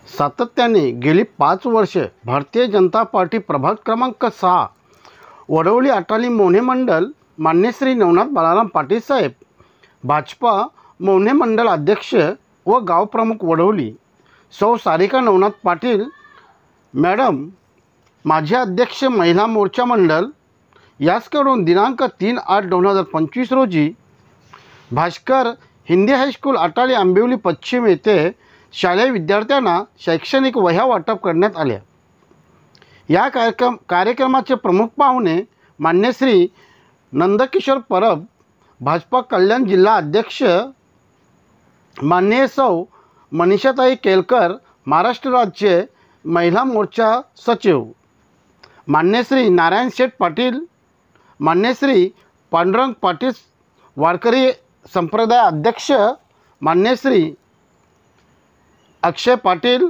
सातत्याने गेली 5 वर्षे भारतीय जनता पार्टी प्रभाग क्रमांक 6 वडवली अटाली मोहने मंडल मान्य श्री नवनाथ बालाराम पाटील साहेब, भाजपा मोहने मंडल अध्यक्ष व गाव प्रमुख वडवली सौ सारिका नवनाथ पाटील मॅडम, माझे अध्यक्ष महिला मोर्चा मंडल याचकडून दिनांक 3/8/2025 रोजी भास्कर हिंदी हायस्कूल अटाली आंबिवली पश्चिम येथे शालेय विद्यार्थ्यांना शैक्षणिक वह्या वाटप करण्यात आल्या। या कार्यक्रमाचे प्रमुख पाहुणे मान्य श्री नंदकिशोर परब, भाजपा कल्याण जिल्हा अध्यक्ष, माननीय सौ मनीषाताई केलकर, महाराष्ट्र राज्य महिला मोर्चा सचिव, मान्य श्री नारायण शेठ पाटील, मान्य श्री पांडुरंग पाटील वारकरी संप्रदाय अध्यक्ष, मान्य श्री अक्षय पाटील,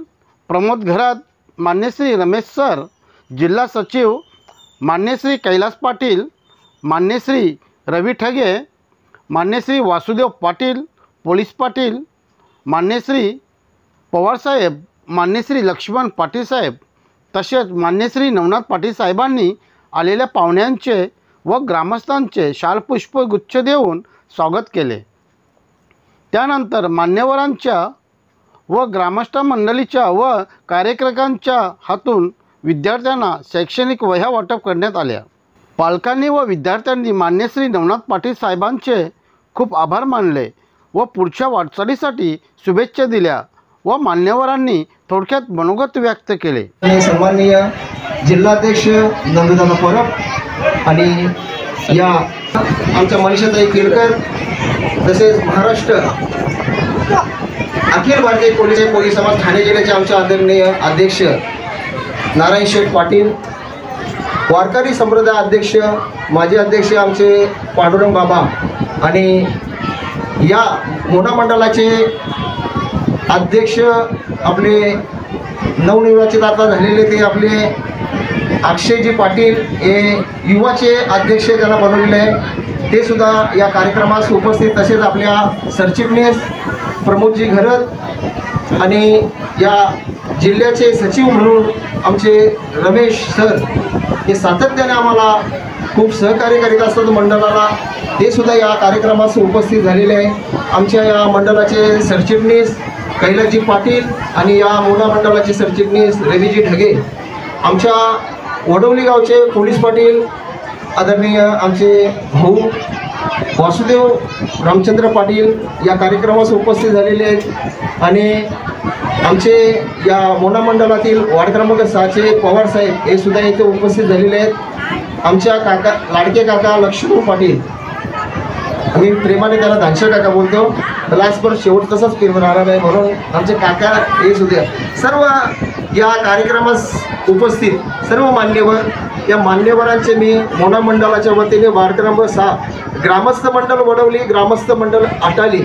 प्रमोद घरात, मान्य श्री रमेश सर, जिल्हा सचिव मान्य श्री कैलास पाटील, मान्य श्री रवी ठगे, मान्य श्री वासुदेव पाटील, पोलीस पाटील, मान्य श्री पवार साहेब, मान्य श्री लक्ष्मण पाटील साहेब, तसेच मान्य श्री नवनाथ पाटील साहेबांनी आलेल्या पाहुण्यांचे व ग्रामस्थांचे शालपुष्पगुच्छ देऊन स्वागत केले। त्यानंतर मान्यवरांच्या व ग्रामस्थ मंडळीच्या व कार्यकर्त्यांच्या हातून विद्यार्थ्यांना शैक्षणिक वह्या वाटप करण्यात आल्या। पालकांनी व विद्यार्थ्यांनी मान्य श्री नवनाथ पाटील साहेबांचे खूप आभार मानले व पुढच्या वाटचालीसाठी शुभेच्छा दिल्या व मान्यवरांनी थोडक्यात मनोगत व्यक्त केले। सन्माननीय जिल्हाध्यक्ष नंददादा परब आणि या आमच्या मनीषाताई केलकर, तसेच महाराष्ट्र अखिल भारतीय पोलीस समाज ठाणे जिल्ह्याचे आमचे आदरणीय अध्यक्ष नारायण शेठ पाटील, वारकरी संप्रदाय अध्यक्ष, माजी अध्यक्ष आमचे पांडुरंग बाबा आणि या मोना मंडळाचे अध्यक्ष आपले नवनिर्वाचित आता झालेले ते आपले अक्षयजी पाटील, हे युवाचे अध्यक्ष त्यांना बनवलेले आहे, ते सुद्धा या कार्यक्रमास उपस्थित, तसेच आपल्या सरचिटणीस प्रमोदजी घरत आणि या जिल्ह्याचे सचिव म्हणून आमचे रमेश सर, हे सातत्याने आम्हाला खूप सहकार्य करीत असतात मंडळाला, ते सुद्धा या कार्यक्रमास उपस्थित झालेले आहे। आमच्या या मंडळाचे सरचिटणीस कैलासजी पाटील आणि या मोना मंडळाचे सरचिटणीस रवीजी ढगे, आमच्या वडवली गावचे पोलीस पाटील आदरणीय आमचे भाऊ वासुदेव रामचंद्र पाटील या कार्यक्रमास उपस्थित झालेले आहेत आणि आमचे या मोना मंडळातील वार्ड क्रमांक 6चे पवार साहेब हे सुद्धा इथे उपस्थित झालेले आहेत। आमच्या काका लाडके काका लक्ष्मण पाटील, आम्ही प्रेमाने त्याला दानशे काका बोलतो, त्याला आजपर्यंत शेवट तसाच फिरवून राहणार आहे, म्हणून आमचे काका हे सुद्धा सर्व या कार्यक्रमास उपस्थित सर्व मान्यवर, या मान्यवरांचे मी मोना मंडळाच्या वतीने वार्ड क्रमांक 6 ग्रामस्थ मंडळ वडवली, ग्रामस्थ मंडळ अटाली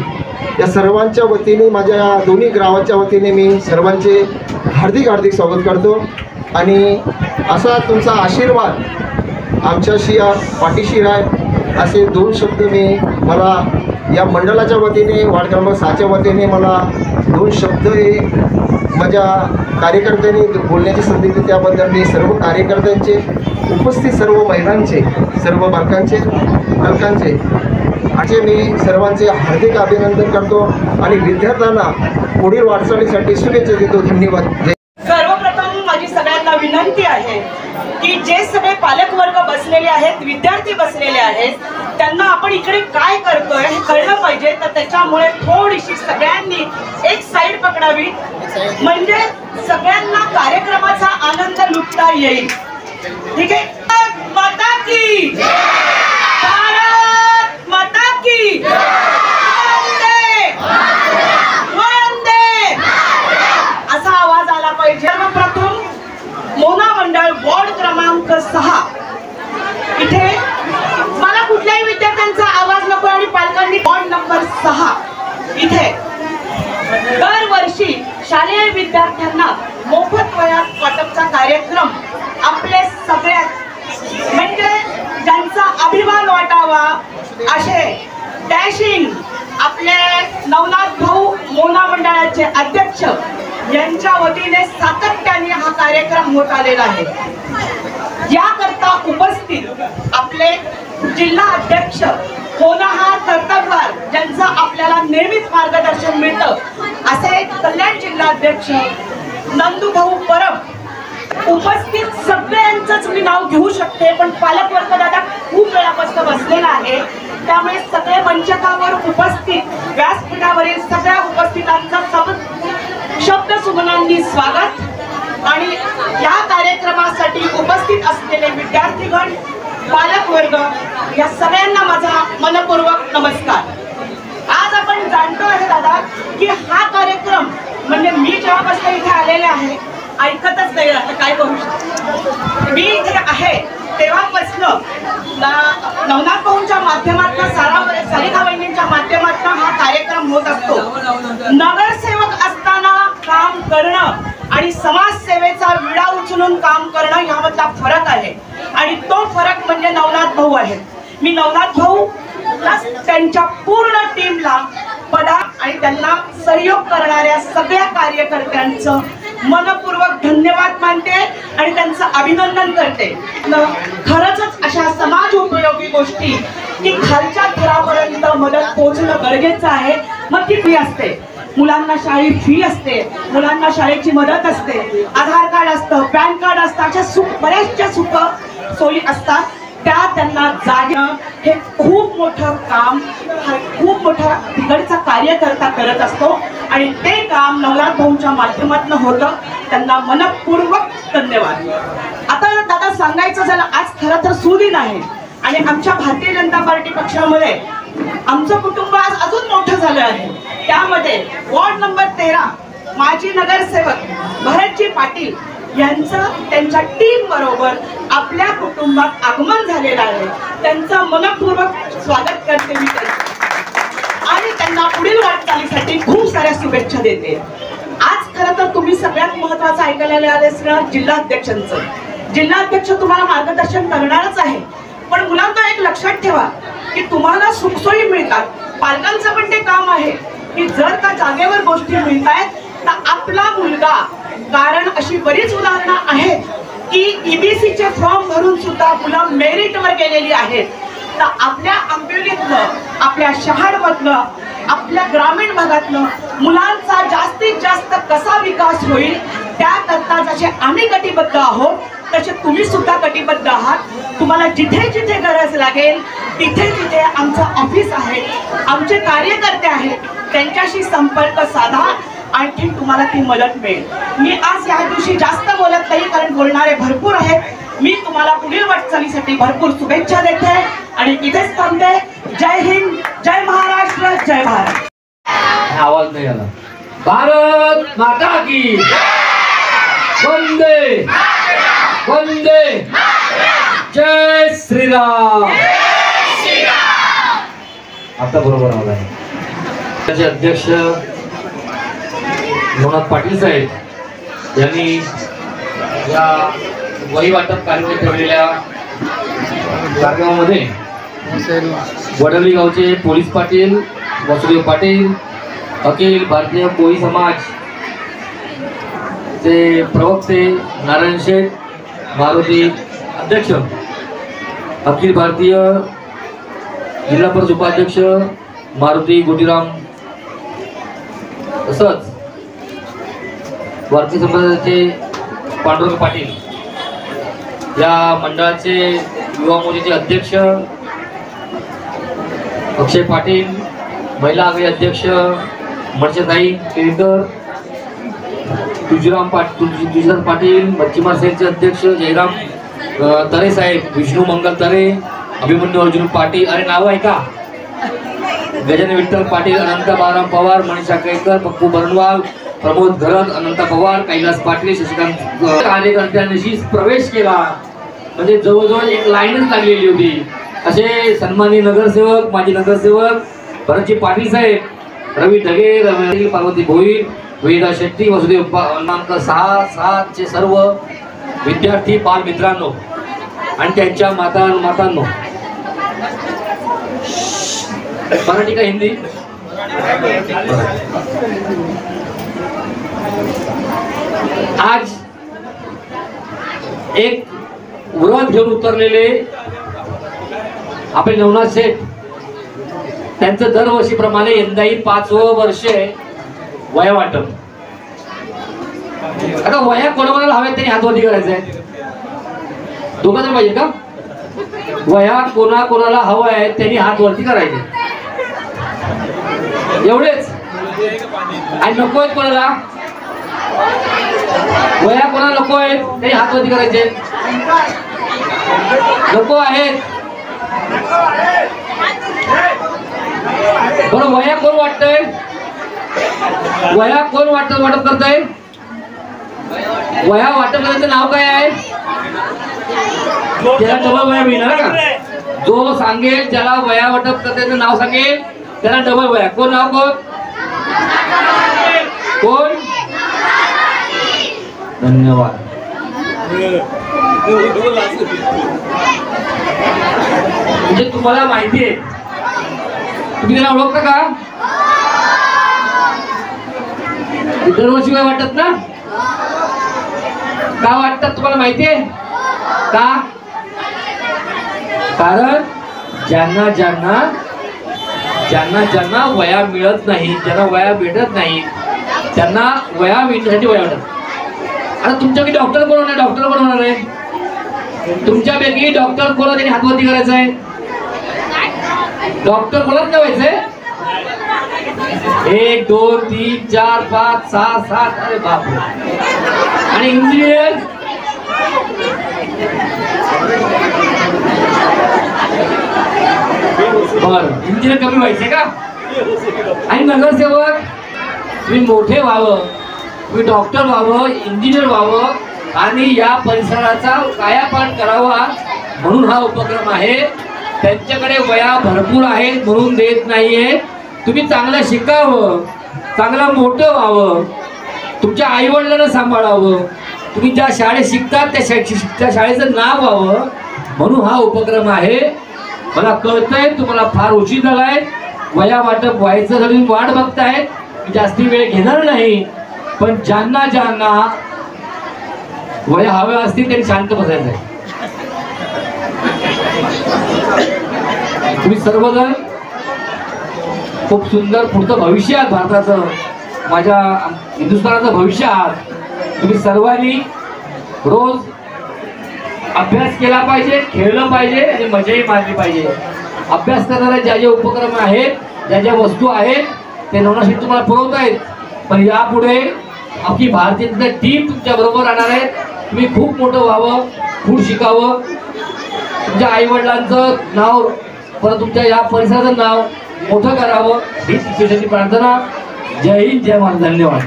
या सर्वांच्या वतीने, माझ्या या दोन्ही गावाच्या वतीने मी सर्वांचे हार्दिक हार्दिक स्वागत करतो आणि असा तुमचा आशीर्वाद आमच्याशी या पाठीशी आहे, असे 2 शब्द मला या मंडळाच्या वतीने वार्ड क्रमांक 6च्या वतीने मला 2 शब्द हे माझ्या कार्यकर्त्यांनी बोलण्याची संधी दिली, त्याबद्दल मी सर्व कार्यकर्त्यांचे, उपस्थित सर्व महिलांचे, सर्व बालकांचे असे मी सर्वांचे हार्दिक अभिनंदन करतो आणि विद्यार्थ्यांना पुढील वाटचालीसाठी शुभेच्छा देतो। धन्यवाद। सर्वप्रथम माझी सगळ्यांना विनंती आहे की जे सगळे पालक वर्ग बसलेले आहेत, विद्यार्थी बसलेले आहेत, त्यांना आपण इकडे काय करतोय हे कळलं पाहिजे, तर त्याच्यामुळे थोडीशी सगळ्यांनी एक साईड पकडावी, म्हणजे सगळ्यांना कार्यक्रमाचा आनंद लुटता येईल। ठीक आहे? माता की भारत माता की वंदे वंदे असा आवाज आला पाहिजे। सर्वप्रथम मोना मंडळ वॉर्ड क्रमांक 6 इथे मला कुठल्याही विद्यार्थ्यांचा आवाज नको आणि पालकांनी वॉर्ड नंबर 6 इथे दरवर्षी शालेय विद्यार्थ्यांना मोफत वह्या वाटपचा कार्यक्रम आपले सगळ्यात म्हणजे ज्यांचा अभिमान वाटावा असे डॅशिंग आपले नवनाथ भाऊ मोना मंडळाचे अध्यक्ष यांच्या वतीने पद्धतीने सातत्याने हा कार्यक्रम होत आलेला आहे। याकरता उपस्थित आपले जिल्हा अध्यक्ष होनहार कर्तबगार ज्यांचं आपल्याला नेहमीच मार्गदर्शन मिळतं असे कल्याण जिल्हाध्यक्ष नंदूभाऊ परब, उपस्थित सगळ्यांचंच मी नाव घेऊ शकते, पण पालकवर्ग दादा खूप वेळापासून बसलेला आहे, त्यामुळे सगळे मंचकावर उपस्थित व्यासपीठावरील सगळ्या उपस्थितांचं शब्द सुमनांनी स्वागत आणि या कार्यक्रमासाठी उपस्थित असलेले विद्यार्थीगण, पालकवर्ग या सगळ्यांना माझा मनपूर्वक नमस्कार। आज आपण जाणतो आहे दादा की हा कार्यक्रम म्हणजे मी जेव्हापासून इथे आलेले आहे ऐकतच नाही, आता काय करू शकतो, मी इथे आहे तेव्हापासनं नवनाथ भाऊंच्या माध्यमातून सारिका वहिनींच्या माध्यमातून हा कार्यक्रम होत असतो। नगरसेवक असताना काम करणं आणि समाजसेवेचा विडा उचलून काम करणं यामधला फरक आहे आणि तो फरक म्हणजे नवनाथ भाऊ आहेत। मी नवनाथ भाऊ त्यांच्या पूर्ण टीमला आणि त्यांना सहयोग करणाऱ्या सगळ्या कार्यकर्त्यांचं मनपूर्वक धन्यवाद मानते आणि त्यांचं अभिनंदन करते। खरंच अशा समाज उपयोगी गोष्टी की खालच्या थरापर्यंत मदत पोहोचणं गरजेचं आहे। मग ती फी असते, मुलांना शाळेत फी असते, मुलांना शाळेची मदत असते, आधार कार्ड असतं, पॅन कार्ड असतं, अशा बऱ्याचशा सोयी असतात, त्या त्यांना जाणं हे खूप मोठं काम, खूप मोठा तिकडचा कार्यकर्ता करत असतो आणि ते काम नवनाथ भाऊंच्या माध्यमातून होतं। त्यांना मनपूर्वक धन्यवाद। आता दादा सांगायचं झालं, आज खरं तर सुदिन आहे आणि आमच्या भारतीय जनता पार्टी पक्षामध्ये आमचं कुटुंब आज अजून मोठं झालं आहे। त्यामध्ये वॉर्ड नंबर 13 माजी नगरसेवक भरतजी पाटील यांचं त्यांच्या टीम बरोबर आपल्या कुटुंबात आगमन झालेलं आहे। त्यांचं मनपूर्वक स्वागत करते मी आणि त्यांना पुढील वाटचालीसाठी खूप साऱ्या शुभेच्छा देते। आज खरं तर तुम्ही सगळ्यात महत्त्वाचं ऐकायला आले असणार जिल्हाध्यक्षांचं। जिल्हाध्यक्ष तुम्हाला मार्गदर्शन करणारच आहे, पण मुलांना एक लक्षात ठेवा की तुम्हाला सुखसोयी मिळतात, पालकांचं पण ते काम आहे की जर का जागेवर गोष्टी मिळतायत तर आपला मुलगा, कारण अशी बरीच उदाहरणं आहेत की EBCचे फॉर्म भरून सुद्धा मुलं मेरिटवर गेलेली आहेत, तर आपल्या आंबेलीतलं, आपल्या शहरामधलं, आपल्या ग्रामीण भागातलं मुलांचा जास्तीत जास्त कसा विकास होईल त्याकरता जसे आम्ही कटिबद्ध आहोत तसे तुम्ही सुद्धा कटिबद्ध आहात। तुम्हाला जिथे जिथे गरज लागेल तिथे तिथे आमचं ऑफिस आहे, आमचे कार्यकर्ते आहेत, त्यांच्याशी संपर्क साधा, आणखी तुम्हाला ती मदत मिळेल। मी आज या दिवशी जास्त बोलत नाही कारण बोलणारे भरपूर आहेत। मी तुम्हाला पुढील वाटचालीसाठी भरपूर शुभेच्छा देते आणि इथेच थांबते। जय हिंद, जय महाराष्ट्र, जय भारत। आवाज नाही आला। भारत माता की वंदे वंदे, जय श्रीराम। आता बरोबर आवाज आहे। त्याचे अध्यक्ष नवनाथ पाटील साहेब यांनी या वही वाटप कार्यक्रम ठेवलेल्या कार्यक्रमामध्ये वडवली गावचे पोलीस पाटील वासुदेव पाटील, अखिल भारतीय कोळी समाज चे प्रवक्ते नारायण शेठ, मारुती अध्यक्ष, अखिल भारतीय जिल्हा परिषद उपाध्यक्ष मारुती गोटीराम, तसंच वारकरी संप्रदायाचे पांडुरंग पाटील, या मंडळाचे युवा मोर्चाचे अध्यक्ष अक्षय पाटील, महिला आघाडी अध्यक्ष मनशाताई केळकर, तुळशीराम पाटील, मच्छीमार सेलचे अध्यक्ष जयराम तरे साहेब, विष्णू मंगल तरे, अभिमन्यू अर्जुन पाटील, अरे नाव आहे का, गजानन विठ्ठल पाटील, अनंत बाराम पवार, मनीषा केळकर, पप्पू बरणवाल, प्रमोद घरत, अनंत पवार, कैलास पाटील, शशिकांत कार्यकर्त्यांशी प्रवेश केला म्हणजे जवळजवळ एक लाईनच लागलेली होती। असे सन्माननीय नगरसेवक, माजी नगरसेवक भरतजी पाटील साहेब, रवी ढगे, रवी पार्वती भोईर, वेदा शेट्टी, वसुदेव क्रमांक 6, 7 चे सर्व विद्यार्थी बाल मित्रांनो आणि त्यांच्या मातांनो, मराठी का हिंदी? आज एक व्रत घेऊन उतरलेले आपले नवनाथ शेठ, त्यांचं दरवर्षीप्रमाणे यंदाही 5वं वर्ष आहे वया वाटप. आता वया कोणाकोणाला हव्यात त्यांनी हातवरती करायचं आहे. दोघं जण पाहिजे का? वया कोणाला हवं आहे त्यांनी हातवरती करायचे, एवढेच. आणि नको आहेत कोणाला वया, कोणाला नको आहेत त्यांनी हातवरती करायचे. नको आहेत बरं. वया कोण वाटतंय? वया कोण वाटप करतंय? वया वाटप करायचं नाव काय आहे? त्याला डबल वया मिळणार का? जो सांगेल ज्याला वया वाटप करण्याचं नाव सांगेल त्याला डबल वया. कोण नाव? कोण? धन्यवाद. म्हणजे तुम्हाला माहिती आहे, तुम्ही त्याला ओळखता का? दरवर्षी काय वाटत ना? का वाटतात तुम्हाला माहिती आहे का? कारण ज्यांना ज्यांना वया मिळत नाही, ज्यांना वया भेटत नाही, त्यांना वया मिळण्यासाठी वया वाटत. आता तुमच्यापैकी डॉक्टर कोण होणार? डॉक्टर कोण होणार आहे? तुमच्यापैकी डॉक्टर कोण त्यांनी हातवरती करायचं आहे? डॉक्टर कोणाच व्हायचंय? 1 2 3 4 5 6 7. अरे बापरे. आणि इंजिनियर? बरं, इंजिनियर कमी व्हायचे का? आणि नगरसेवक? तुम्ही मोठे व्हावं, तुम्ही डॉक्टर व्हावं, इंजिनियर व्हावं आणि या परिसराचा कायापालट करावा म्हणून हा उपक्रम आहे. त्यांच्याकडे वया भरपूर आहेत म्हणून देत नाहीये. तुम्ही चांगलं शिकावं, चांगलं मोठं व्हावं, तुमच्या आईवडिलांना सांभाळावं, तुम्ही ज्या शाळेत शिकतात त्या शाळेचं नाव व्हावं म्हणून हा उपक्रम आहे. मला कळतंय तुम्हाला फार उशीर झालाय, वया वाटप व्हायचं तरी वाट बघताय. जास्ती वेळ घेणार नाही, पण ज्यांना वया हव्या असतील त्यांनी शांत बसायचं आहे. तुम्ही सर्वजण खूप सुंदर पुढचं भविष्य आहात भारताचं, माझ्या हिंदुस्थानाचं भविष्य आहात. तुम्ही सर्वांनी रोज अभ्यास केला पाहिजे, खेळलं पाहिजे आणि मजाही मारली पाहिजे. अभ्यास करणारे ज्या ज्या उपक्रम आहेत, ज्या ज्या वस्तू आहेत ते नवनाथ तुम्हाला पुरवत आहेत. पण यापुढे आपली भारतीय टीम तुमच्या बरोबर राहणार आहे. तुम्ही खूप मोठं व्हावं, खूप शिकावं, तुमच्या आईवडिलांचं नाव परत तुमच्या या परिसराचं नाव मोठं करावं ही प्रार्थना. जय हिंद, जय महाराज. धन्यवाद.